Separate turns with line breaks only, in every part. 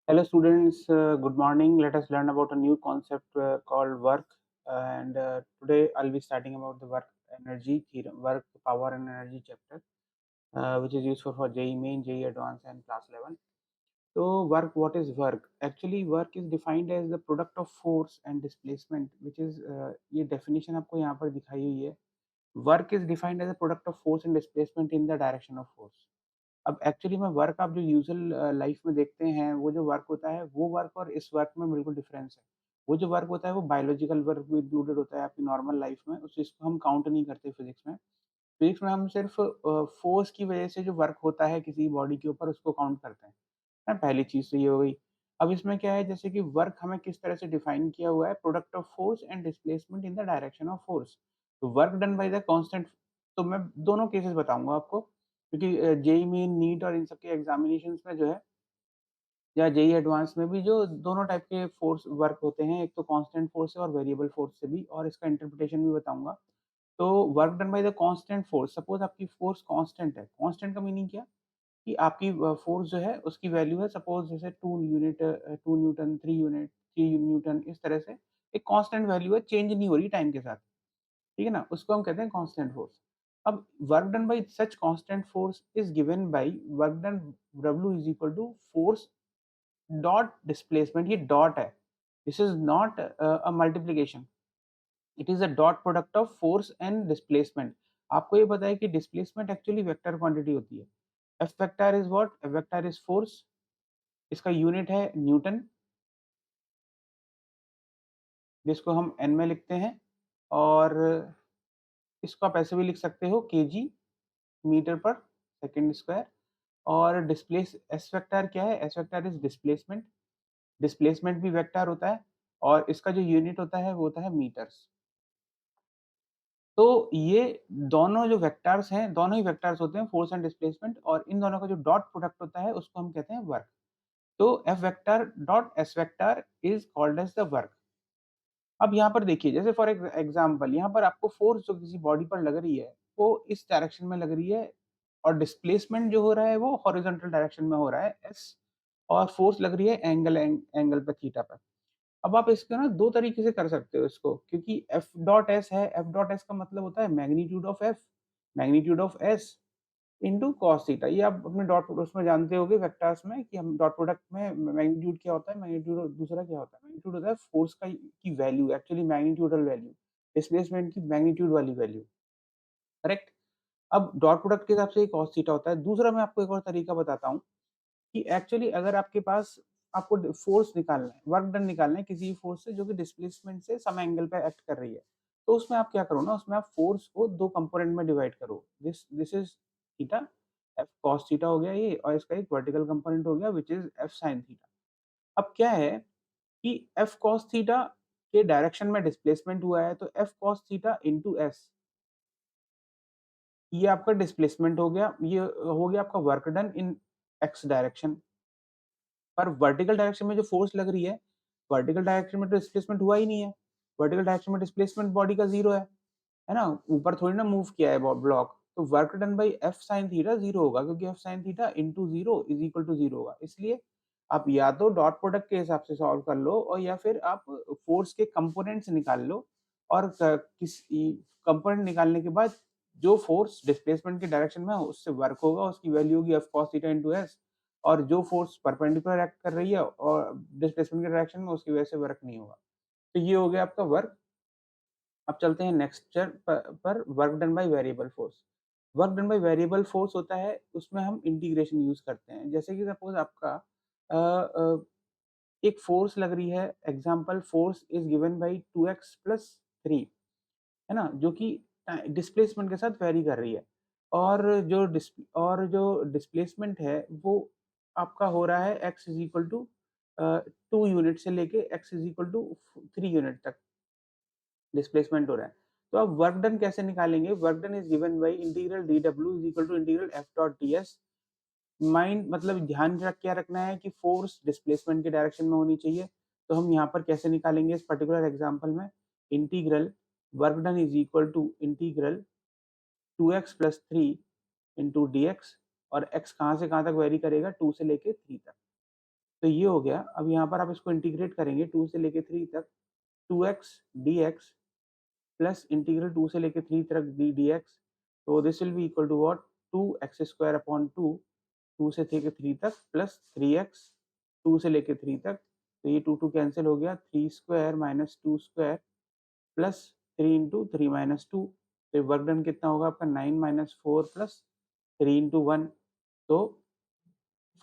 Hello students, good morning. Let us learn about a new concept called work. And today I'll be starting about the work energy theorem, work power and energy chapter, which is useful for JEE Main, JEE Advanced and Class 11. So work, what is work? Actually work is defined as the product of force and displacement, which is ये definition आपको यहाँ पर दिखाई हुई है. Work is defined as a product of force and displacement in the direction of force. अब actually में work आप जो यूजुअल लाइफ में देखते हैं, वो जो वर्क होता है, वो वर्क और इस वर्क में बिल्कुल डिफरेंस है। वो जो वर्क होता है, वो बायोलॉजिकल वर्क भी इंक्लूडेड होता है आपकी नॉर्मल लाइफ में, उस चीज़ को हम काउंट नहीं करते फिज़िक्स में। फिज़िक्स में हम सिर्फ़ फ़ोर्स की वज़ह से जो वर्क होता है किसी बॉडी के ऊपर, उसको काउंट करते हैं। पहली चीज़ तो ये हो गई। अब इसमें क्या है, जैसे कि वर्क हमें किस तरह से डिफाइन किया हुआ है, product of force and displacement in the direction of force. तो work done by the constant, तो मैं दोनों केसेस बताऊँगा आपको, क्योंकि जेईई मेन, नीट और इन सब के एग्जामिनेशंस में जो है, या जेईई एडवांस में भी जो दोनों टाइप के फोर्स वर्क होते हैं, एक तो कांस्टेंट फोर्स है और वेरिएबल फोर्स से भी, और इसका इंटरप्रिटेशन भी बताऊँगा। तो work done by the constant force, suppose आपकी फोर्स कांस्टेंट है। कांस्टेंट का मीनिंग क्या? कि आपकी फ़ोर्स जो है उसकी वैल्यू है, सपोज़ जैसे 2 यूनिट, 2 न्यूटन, 3 यूनिट, 3 न्यूटन, इस तरह से एक कांस्टेंट वैल्यू है, चेंज नहीं हो रही टाइम के साथ, ठीक है ना? उसको हम कहते हैं कांस्टेंट फ़ोर्स। अब work done by such constant force is given by work done W is equal to force dot displacement, ये डॉट है। This is not a multiplication, it is a dot product of force and displacement. आपको ये पता है कि displacement actually vector quantity होती है। F vector is what? F vector is force, इसका यूनिट है न्यूटन, जिसको हम एन में लिखते हैं, और इसको आप ऐसे भी लिख सकते हो केजी, मीटर पर सेकंड स्क्वायर। और डिस्प्लेस एस वेक्टर क्या है? S vector is displacement, displacement भी वेक्टर होता है, और इसका जो यूनिट होता है वो होता है मीटर्स। तो ये दोनों जो वेक्टर्स हैं, दोनों ही वेक्टर्स होते हैं, फोर्स एंड डिस्प्लेसमेंट, और इन दोनों का जो डॉट प्रोडक्ट होता है उसको हम कहते हैं वर्क। तो F vector dot S vector is called as the work. अब यहाँ पर देखिए, जैसे फॉर एग्जाम्पल यहाँ पर आपको फोर्स जो किसी बॉडी पर लग रही है, वो इस डायरेक्शन में लग रही है, और डिस्प्लेसमेंट जो हो रहा है वो हॉरिजॉन्टल डायरेक्शन में हो रहा है, एस, और फोर्स लग रही है एंगल पे, थीटा पर। अब आप इसको ना दो तरीके से कर सकते हो इसको, क्योंकि एफ डॉट एस है, एफ डॉट एस का मतलब होता है magnitude of F, magnitude of S into cos theta. ये आप अपने डॉट उसमें जानते होगे वेक्टर्स में, कि हम डॉट प्रोडक्ट में मैग्नीट्यूड क्या होता है, मैग्नीट्यूड, और दूसरा क्या होता है, मैग्नीट्यूड होता है फोर्स का की वैल्यू, एक्चुअली मैग्नीट्यूडल वैल्यू, डिस्प्लेसमेंट की मैग्नीट्यूड वाली वैल्यू, करेक्ट। अब डॉट प्रोडक्ट के हिसाब से कॉस थीटा होता है। दूसरा मैं आपको एक और तरीका बताता हूँ, कि एक्चुअली अगर आपके पास, आपको फोर्स निकालना है, वर्क डन निकालना है किसी फोर्स से जो कि डिस्प्लेसमेंट से सम एंगल पे एक्ट कर रही है, तो उसमें आप क्या करो ना, उसमें आप फोर्स को दो कंपोनेंट में डिवाइड करो। This is theta, F cos theta हो गया ये, और इसका एक वर्टिकल कंपोनेंट हो गया which is F sine theta. अब क्या है कि एफ कॉस थीटा के डायरेक्शन में डिस्प्लेसमेंट हुआ है, तो F cos theta into S, ये आपका डिस्प्लेसमेंट हो गया, ये हो गया आपका work done in x direction. पर वर्टिकल डायरेक्शन में जो फोर्स लग रही है, वर्टिकल डायरेक्शन में तो डिस्प्लेसमेंट हुआ ही नहीं है। वर्टिकल डायरेक्शन में डिस्प्लेसमेंट बॉडी का 0 है ना? ऊपर थोड़ी ना मूव किया है ब्लॉक। तो work done by F sine theta 0 होगा, क्योंकि F sine theta into 0 is equal to 0 होगा। इसलिए आप या तो डॉट प्रोडक्ट के हिसाब से सॉल्व कर लो, और या फिर आप फोर्स के कंपोनेंट्स निकाल लो, और किस कंपोनेंट निकालने के बाद जो फोर्स डिस्प्लेसमेंट के डायरेक्शन में है उससे वर्क होगा, उसकी वैल्यू होगी F cos theta into S, और जो फोर्स परपेंडिकुलर एक्ट कर रही है और डिस्प्लेसमेंट के डायरेक्शन में, उसकी वजह से वर्क नहीं होगा। तो ये हो गया आपका वर्क। अब चलते हैं नेक्स्ट चर पर, work done by variable force. Work done by variable force होता है, उसमें हम इंटीग्रेशन यूज करते हैं। जैसे कि सपोज आपका अ, अ, एक फोर्स लग रही है, example force is given bye 2x plus 3, है ना, जो कि डिस्प्लेसमेंट के साथ वेरी कर रही है, और जो डिस्प्लेसमेंट है वो आपका हो रहा है x is equal to 2 unit से लेके x is equal to 3 unit तक डिस्प्लेसमेंट हो रहा है। तो अब वर्क डन कैसे निकालेंगे? Work done is given by integral D W is equal to integral F dot D S. Mind मतलब ध्यान रख क्या रखना है कि फोर्स डिस्प्लेसमेंट के डायरेक्शन में होनी चाहिए। तो हम यहाँ पर कैसे निकालेंगे इस पर्टिकुलर एग्जाम्पल में? Integral work done is equal to integral 2x plus 3 into D X, और x कहाँ से कहाँ तक वेरी करेगा? 2 से लेके 3 तक। तो ये हो गया। अब यहाँ पर आप इसको इंटीग्रेट करेंगे 2 से लेके 3 तक, 2x dx प्लस इंटीग्रल 2 से लेके 3 तक dx, तो this will be equal to what, 2x square upon 2, 2 से लेके 3 तक प्लस 3x 2 से लेके 3 तक, तो ये 2 कैंसिल हो गया, 3 square minus 2 square plus 3 into 3 minus 2, तो वर्क डन कितना होगा आपका 9 माइनस 4 प्लस 3 इंटू 1, तो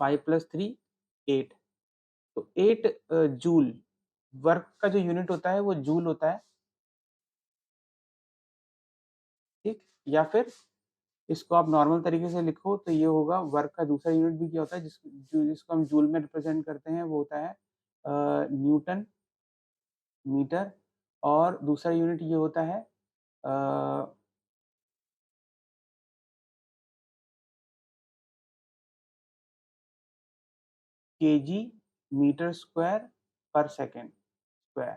5 प्लस 3 8, तो 8 जूल वर्क का जो यूनिट होता है वो जूल होता है, ठीक। या फिर इसको आप नॉर्मल तरीके से लिखो तो ये होगा, वर्क का दूसरा यूनिट भी क्या होता है जिसको हम जूल में रिप्रेजेंट करते हैं, वो होता है न्यूटन मीटर, और दूसरा यूनिट ये होता है केजी मीटर स्क्वायर पर सेकेंड स्क्वायर,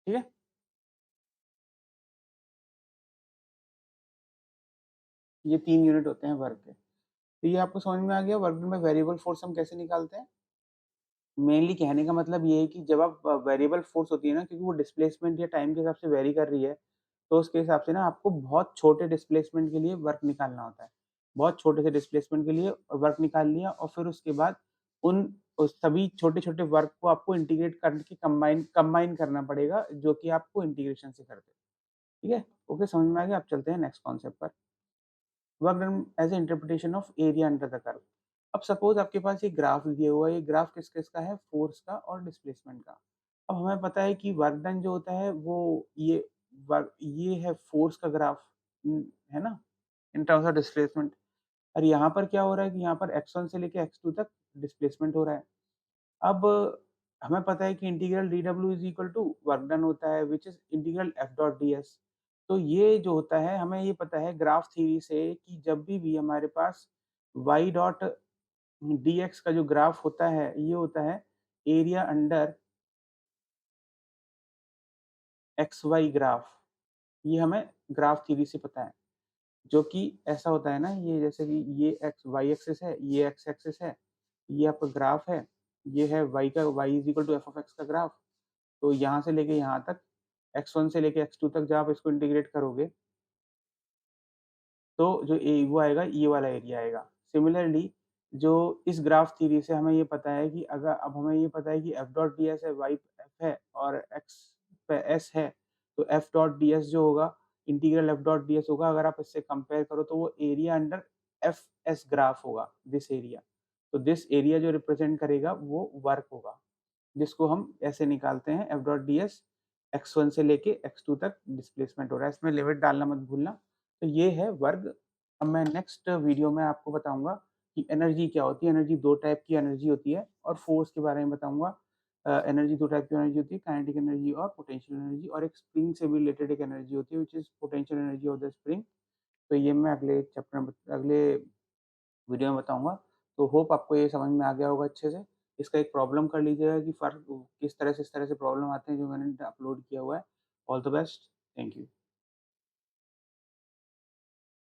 ठीक है। ये 3 यूनिट होते हैं वर्क के। तो ये आपको समझ में आ गया वर्क में वेरिएबल फोर्स हम कैसे निकालते हैं। मेनली कहने का मतलब ये है कि जब आप वेरिएबल फोर्स होती है ना, क्योंकि वो डिस्प्लेसमेंट या टाइम के हिसाब से वेरी कर रही है, तो उसके हिसाब से ना आपको बहुत छोटे डिस्प्लेसमेंट के लिए वर्क निकालना होता है। बहुत छोटे से डिस्प्लेसमेंट के लिए वर्क निकाल लिया, और फिर उसके बाद उन उस सभी छोटे-छोटे वर्क को आपको इंटीग्रेट करके कंबाइन कंबाइन करना पड़ेगा, जो कि आपको इंटीग्रेशन से करते हैं। ठीक है? ओके, समझ में आ गया। अब चलते हैं नेक्स्ट कॉन्सेप्ट पर। Work done as a interpretation of area under the curve. अब सपोज आपके पास ये ग्राफ दिया हुआ है, ये ग्राफ किस किस का है, फोर्स का और डिस्प्लेसमेंट का। अब हमें पता है कि वर्क डन जो होता है वो ये है फोर्स का ग्राफ, है ना, इन टर्म्स ऑफ डिस्प्लेसमेंट। और यहाँ पर क्या हो रहा है कि यहाँ पर x1 से लेके x2 तक डिस्प्लेसमेंट हो रहा है। अब हमें पता है कि integral D W is equal to work done होता है, which is integral F dot D S. तो ये जो होता है, हमें ये पता है ग्राफ थ्योरी से कि जब भी हमारे पास y डॉट डी एक्स का जो ग्राफ होता है, ये होता है area under X Y graph. ये हमें ग्राफ थ्योरी से पता है, जो कि ऐसा होता है ना, ये जैसे कि ये एक्स वाई एक्सिस है, ये एक्स एक्सिस है, ये आपका ग्राफ है, ये है वाई का, Y is equal to F of X का ग्राफ। तो यहाँ से लेके यहाँ तक, x1 से लेके x2 तक जब आप इसको इंटीग्रेट करोगे, तो जो वो आएगा, ये वाला एरिया आएगा। सिमिलरली जो इस ग्राफ थ्योरी से हमें ये पता है कि अगर अब हमें ये पता है कि एफ डॉट डी एस है, वाई एफ है और एक्स पे एस है, तो एफ डॉट डी एस जो होगा, integral F dot D S होगा, अगर आप इससे कंपेयर करो तो वो area under F S graph होगा, दिस एरिया। तो दिस एरिया जो रिप्रेजेंट करेगा वो वर्क होगा, जिसको हम ऐसे निकालते हैं, F dot D S x1 से लेके x2 तक डिस्प्लेसमेंट हो रहा है, इसमें लिमिट डालना मत भूलना। तो ये है वर्ग। अब मैं नेक्स्ट वीडियो में आपको बताऊंगा कि एनर्जी क्या होती है। एनर्जी दो टाइप की एनर्जी होती है, और फोर्स के बारे में बताऊंगा। एनर्जी दो टाइप की एनर्जी होती है, काइनेटिक एनर्जी और पोटेंशियल एनर्जी, और एक स्प्रिंग से भी रिलेटेड एक एनर्जी होती है which is potential energy of the spring. तो ये मैं अगले चैप्टर में, अगले वीडियो में बताऊंगा। तो होप आपको ये समझ में आ गया होगा अच्छे से। इसका एक प्रॉब्लम कर लीजिएगा कि फर्क किस तरह से, इस तरह से प्रॉब्लम आते हैं जो मैंने अपलोड किया हुआ है। All the best, thank you.